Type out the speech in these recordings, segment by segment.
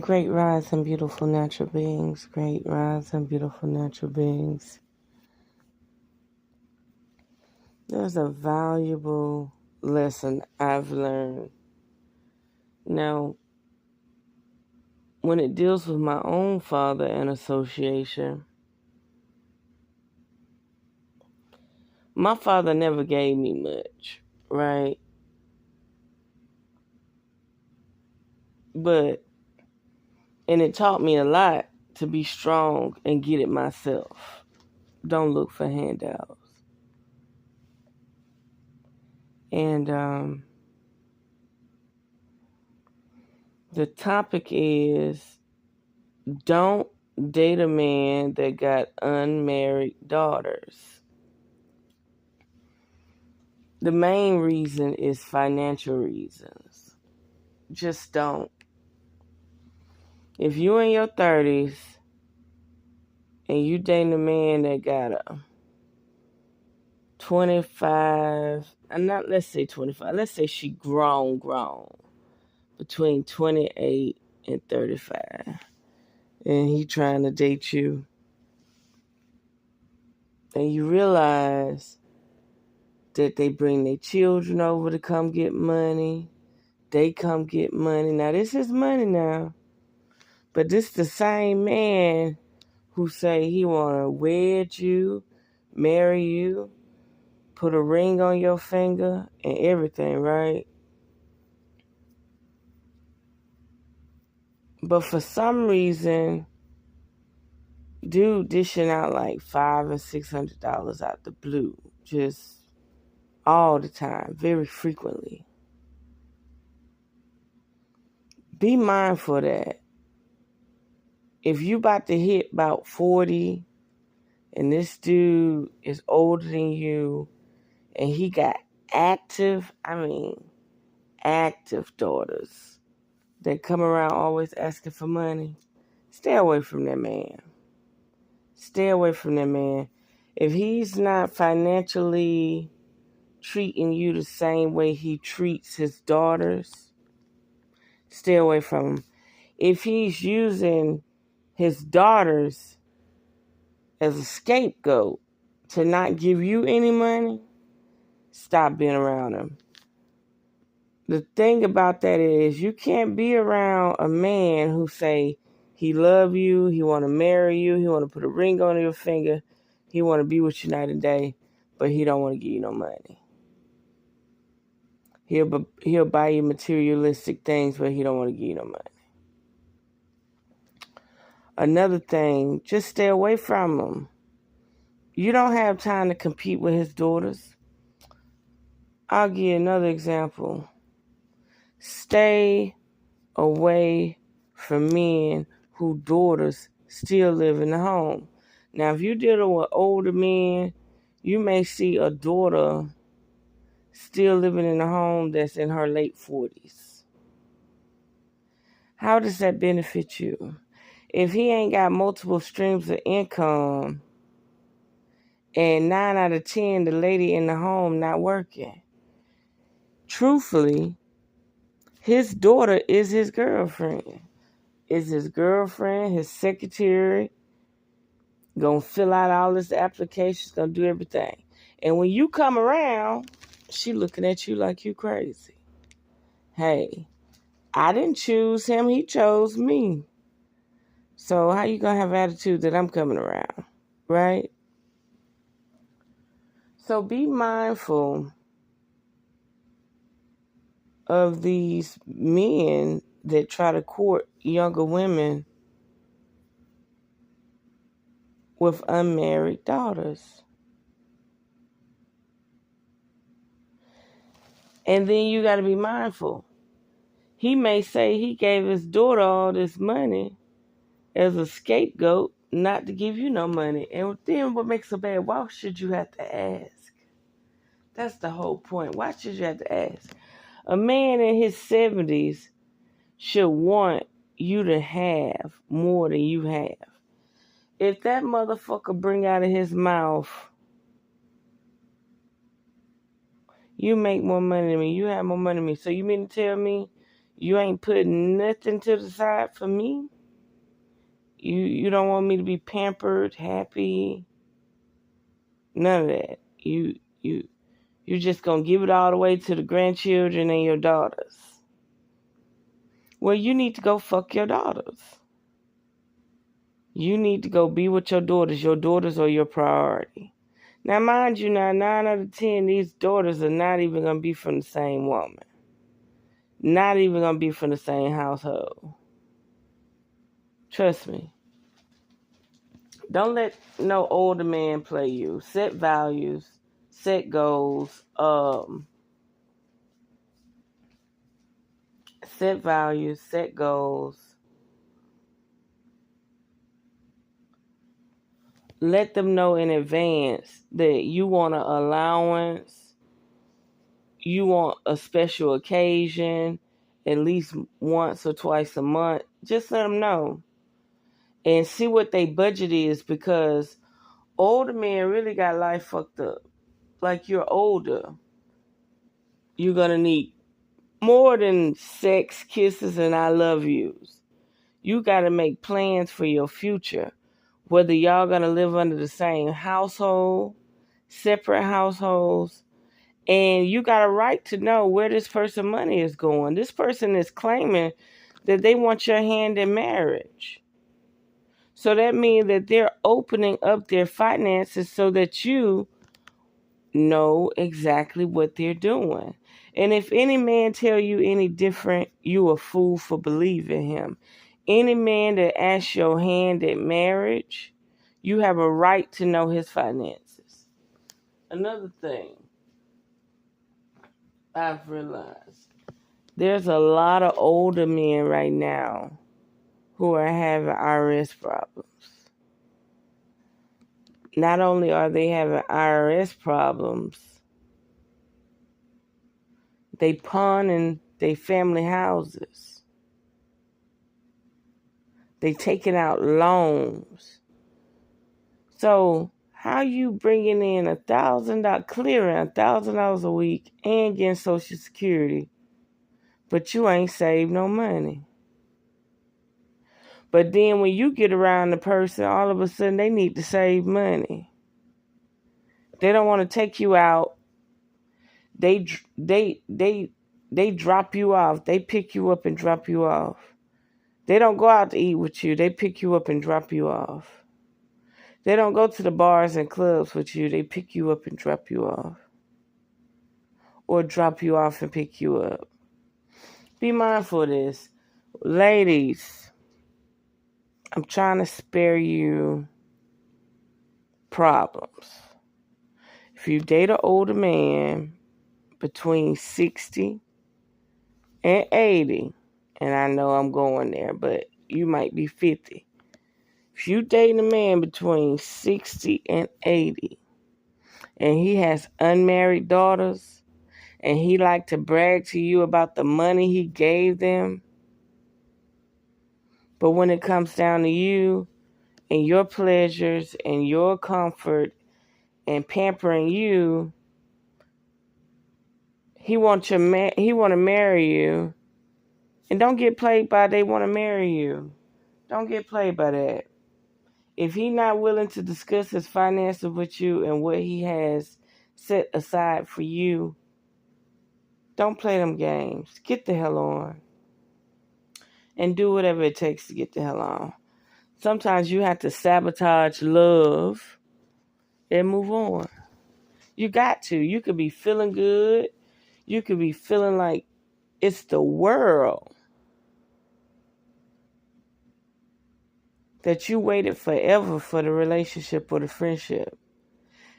Great rise and beautiful natural beings. Great rise and beautiful natural beings. There's a valuable lesson I've learned. Now, when it deals with my own father and association, my father never gave me much, right? And it taught me a lot to be strong and get it myself. Don't look for handouts. And the topic is, don't date a man that got unmarried daughters. The main reason is financial reasons. Just don't. If you're in your 30s and you dating a man that got a 25, and not, let's say 25, let's say she grown, between 28 and 35, and he trying to date you, and you realize that they bring their children over to come get money, they come get money. Now, this is money now, but this the same man who say he want to wed you, marry you, put a ring on your finger and everything, right? But for some reason, dude dishing out like $500 and $600 out the blue, just all the time, very frequently. Be mindful of that. If you about to hit about 40 and this dude is older than you and he got active daughters that come around always asking for money, stay away from that man. Stay away from that man. If he's not financially treating you the same way he treats his daughters, stay away from him. If he's using his daughters as a scapegoat to not give you any money, stop being around him. The thing about that is you can't be around a man who say he love you, he want to marry you, he want to put a ring on your finger, he want to be with you night and day, but he don't want to give you no money. He'll buy you materialistic things, but he don't want to give you no money. Another thing, just stay away from him. You don't have time to compete with his daughters. I'll give you another example. Stay away from men whose daughters still live in the home. Now, if you're dealing with older men, you may see a daughter still living in a home that's in her late 40s. How does that benefit you? If he ain't got multiple streams of income and 9 out of 10, the lady in the home not working, truthfully, his daughter is his girlfriend. Is his girlfriend, his secretary, gonna fill out all this applications, gonna do everything. And when you come around, she looking at you like you crazy. Hey, I didn't choose him, he chose me. So how you gonna have attitude that I'm coming around, right? So be mindful of these men that try to court younger women with unmarried daughters. And then you got to be mindful. He may say he gave his daughter all this money as a scapegoat not to give you no money. And then what makes it bad? Why should you have to ask? That's the whole point. Why should you have to ask? A man in his 70s should want you to have more than you have. If that motherfucker bring out of his mouth, you make more money than me, you have more money than me, so you mean to tell me You ain't putting nothing to the side for me. You don't want me to be pampered, happy, none of that. You're just gonna give it all away to the grandchildren and your daughters. Well, you need to go fuck your daughters. You need to go be with your daughters. Your daughters are your priority. Now, mind you, now 9 out of 10, these daughters are not even gonna be from the same woman. Not even gonna be from the same household. Trust me. Don't let no older man play you. Set values, set goals, set values, set goals. Let them know in advance that you want an allowance, you want a special occasion, at least once or twice a month. Just let them know. And see what their budget is, because older men really got life fucked up. Like, you're older, you're going to need more than sex, kisses, and I love yous. You got to make plans for your future. Whether y'all going to live under the same household, separate households, and you got a right to know where this person's money is going. This person is claiming that they want your hand in marriage. So that means that they're opening up their finances so that you know exactly what they're doing. And if any man tell you any different, you a fool for believing him. Any man that asks your hand in marriage, you have a right to know his finances. Another thing I've realized, there's a lot of older men right now who are having IRS problems. Not only are they having IRS problems, they pawning their family houses. They taking out loans. So how you bringing in $1,000, clearing $1,000 a week and getting Social Security, but you ain't saved no money? But then when you get around the person, all of a sudden they need to save money. They don't want to take you out. They drop you off. They pick you up and drop you off. They don't go out to eat with you. They pick you up and drop you off. They don't go to the bars and clubs with you. They pick you up and drop you off. Or drop you off and pick you up. Be mindful of this. Ladies, I'm trying to spare you problems. If you date an older man between 60 and 80, and I know I'm going there, but you might be 50. If you date a man between 60 and 80, and he has unmarried daughters, and he like to brag to you about the money he gave them, but when it comes down to you and your pleasures and your comfort and pampering you, he want to marry you. And don't get played by they want to marry you. Don't get played by that. If he not willing to discuss his finances with you and what he has set aside for you, don't play them games. Get the hell on. And do whatever it takes to get the hell on. Sometimes you have to sabotage love and move on. You got to. You could be feeling good. You could be feeling like it's the world. That you waited forever for the relationship or the friendship.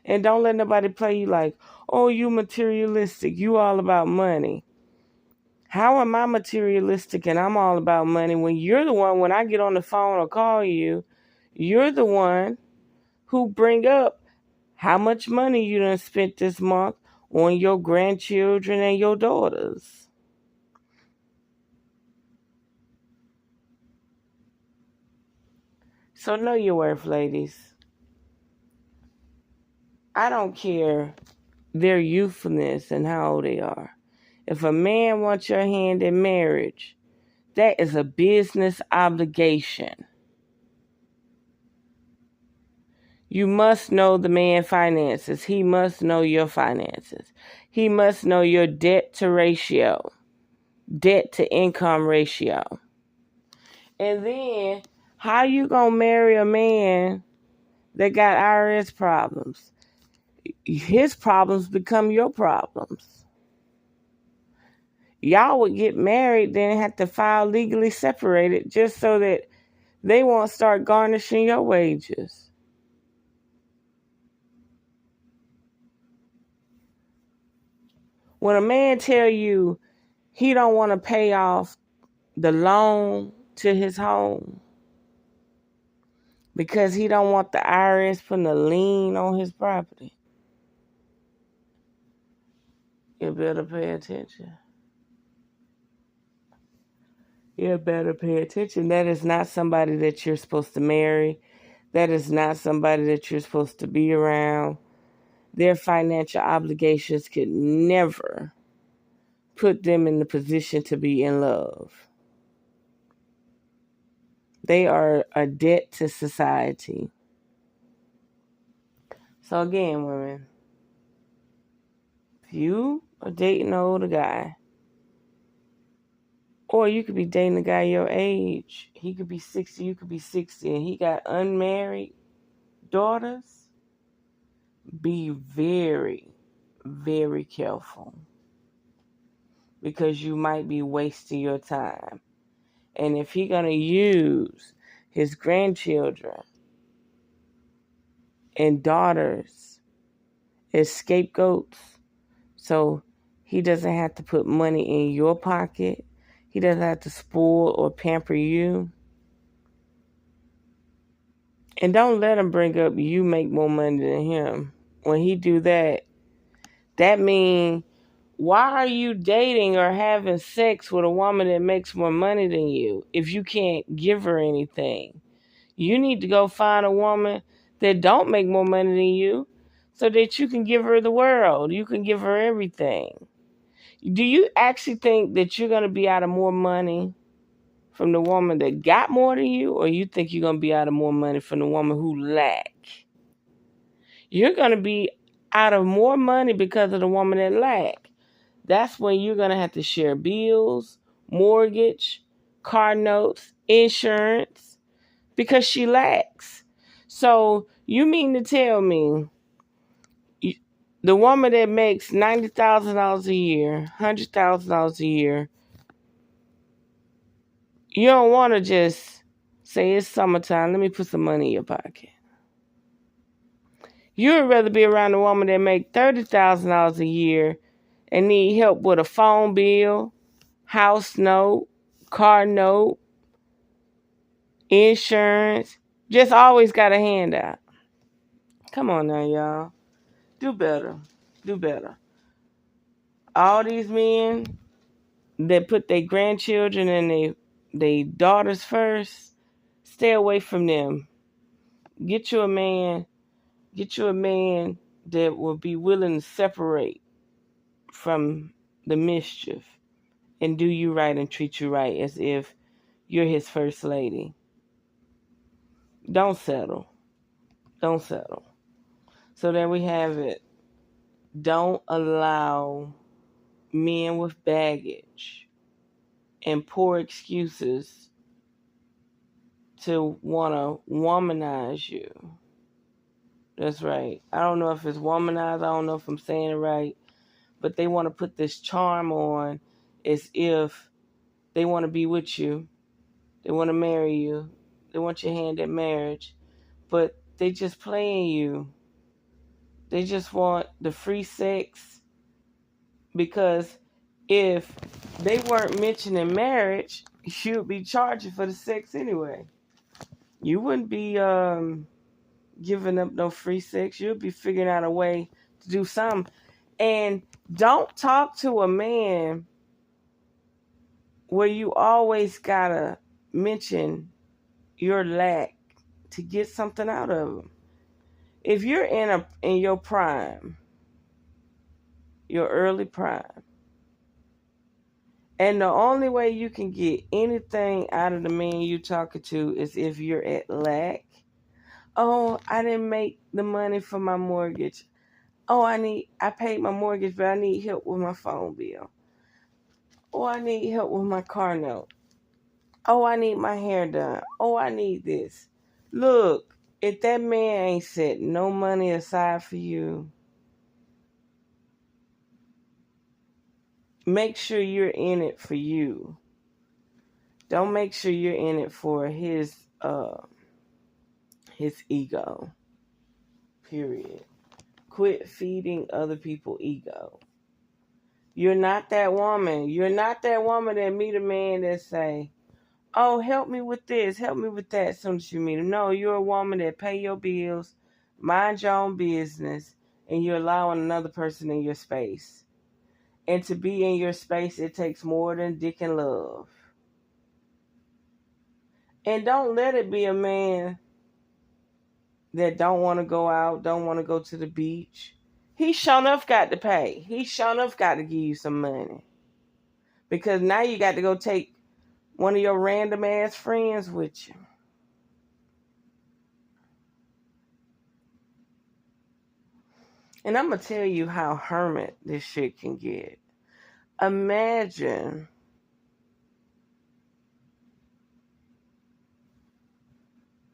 And don't let nobody play you like, oh, you materialistic. You all about money. How am I materialistic and I'm all about money when you're the one, when I get on the phone or call you, you're the one who bring up how much money you done spent this month on your grandchildren and your daughters. So know your worth, ladies. I don't care their youthfulness and how old they are. If a man wants your hand in marriage, that is a business obligation. You must know the man's finances. He must know your finances. He must know your debt to income ratio. And then, how you gonna marry a man that got IRS problems? His problems become your problems. Y'all would get married, then have to file legally separated just so that they won't start garnishing your wages. When a man tell you he don't want to pay off the loan to his home because he don't want the IRS putting a lien on his property, you better pay attention. You better pay attention. That is not somebody that you're supposed to marry. That is not somebody that you're supposed to be around. Their financial obligations could never put them in the position to be in love. They are a debt to society. So again, women, if you are dating an older guy, or you could be dating a guy your age, he could be 60, you could be 60, and he got unmarried daughters, be very, very careful, because you might be wasting your time. And if he gonna use his grandchildren and daughters as scapegoats, so he doesn't have to put money in your pocket, he doesn't have to spoil or pamper you. And don't let him bring up you make more money than him. When he do that, that means, why are you dating or having sex with a woman that makes more money than you if you can't give her anything? You need to go find a woman that don't make more money than you so that you can give her the world. You can give her everything. Do you actually think that you're going to be out of more money from the woman that got more than you, or you think you're going to be out of more money from the woman who lack? You're going to be out of more money because of the woman that lack. That's when you're going to have to share bills, mortgage, car notes, insurance, because she lacks. So you mean to tell me the woman that makes $90,000 a year, $100,000 a year, you don't want to just say it's summertime, let me put some money in your pocket. You would rather be around a woman that make $30,000 a year and need help with a phone bill, house note, car note, insurance. Just always got a handout. Come on now, y'all. Do better. Do better. All these men that put their grandchildren and their daughters first, stay away from them. Get you a man that will be willing to separate from the mischief and do you right and treat you right as if you're his first lady. Don't settle. Don't settle. So there we have it. Don't allow men with baggage and poor excuses to want to womanize you. That's right. I don't know if it's womanize. I don't know if I'm saying it right. But they want to put this charm on as if they want to be with you. They want to marry you. They want your hand in marriage. But they just playing you. They just want the free sex, because if they weren't mentioning marriage, you'd be charging for the sex anyway. You wouldn't be giving up no free sex. You'd be figuring out a way to do something. And don't talk to a man where you always gotta mention your lack to get something out of him. If you're in your prime, your early prime, And the only way you can get anything out of the man you talking to is if you're at lack. Oh, I didn't make the money for my mortgage. Oh, I paid my mortgage, but I need help with my phone bill. Oh, I need help with my car note. Oh, I need my hair done. Oh, I need this. Look, if that man ain't set no money aside for you, make sure you're in it for you. Don't make sure you're in it for his ego. Period. Quit feeding other people ego. You're not that woman. You're not that woman that meet a man that say, oh, help me with this, help me with that as soon as you meet him. No, you're a woman that pay your bills, mind your own business, and you're allowing another person in your space. And to be in your space, it takes more than dick and love. And don't let it be a man that don't want to go out, don't want to go to the beach. He sure enough got to pay. He sure enough got to give you some money. Because now you got to go take one of your random ass friends with you. And I'm going to tell you how hermit this shit can get. Imagine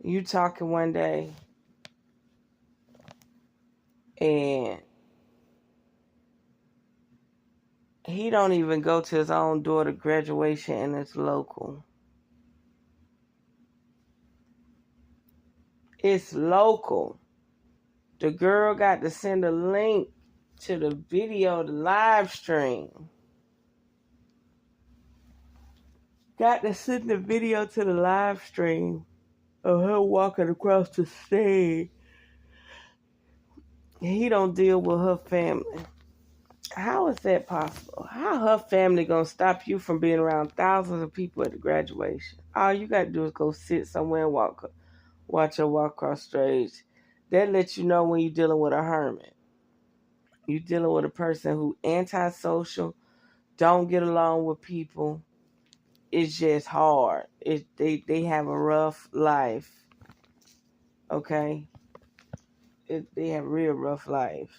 you talking one day and he don't even go to his own daughter graduation and it's local. It's local. The girl got to send a link to the video, the live stream. Got to send the video to the live stream of her walking across the stage. He don't deal with her family. How is that possible? How her family gonna stop you from being around thousands of people at the graduation? All you gotta do is go sit somewhere and watch her walk across stage. That lets you know when you're dealing with a hermit. You're dealing with a person who antisocial, don't get along with people. It's just hard. They have a rough life. Okay? They have a real rough life.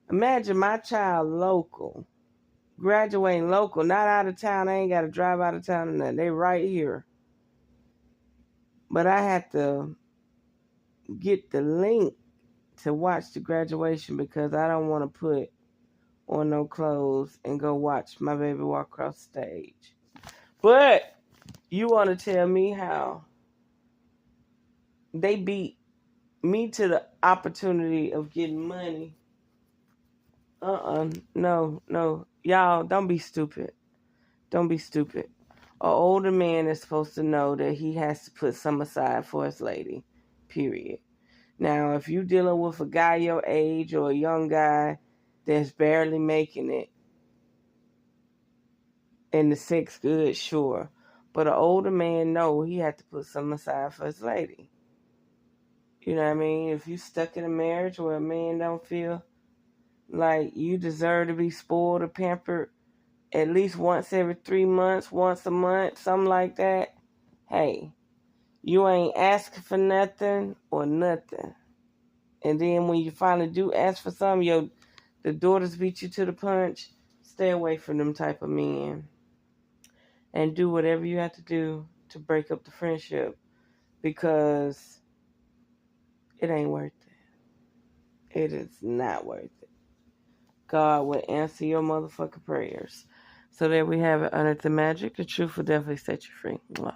Imagine my child local. Graduating local, not out of town. I ain't got to drive out of town or nothing. They right here. But I had to get the link to watch the graduation because I don't want to put on no clothes and go watch my baby walk across the stage. But you want to tell me how they beat me to the opportunity of getting money? No. Y'all, don't be stupid. Don't be stupid. An older man is supposed to know that he has to put some aside for his lady, period. Now, if you're dealing with a guy your age or a young guy that's barely making it and the sex good, sure. But an older man, no, he had to put some aside for his lady. You know what I mean? If you stuck in a marriage where a man don't feel like you deserve to be spoiled or pampered at least once every 3 months, once a month, something like that, hey, you ain't asking for nothing or nothing. And then when you finally do ask for something, the daughters beat you to the punch. Stay away from them type of men. And do whatever you have to do to break up the friendship. Because it ain't worth it. It is not worth it. God will answer your motherfucking prayers. So there we have it. Unearth the magic. The truth will definitely set you free. Wow.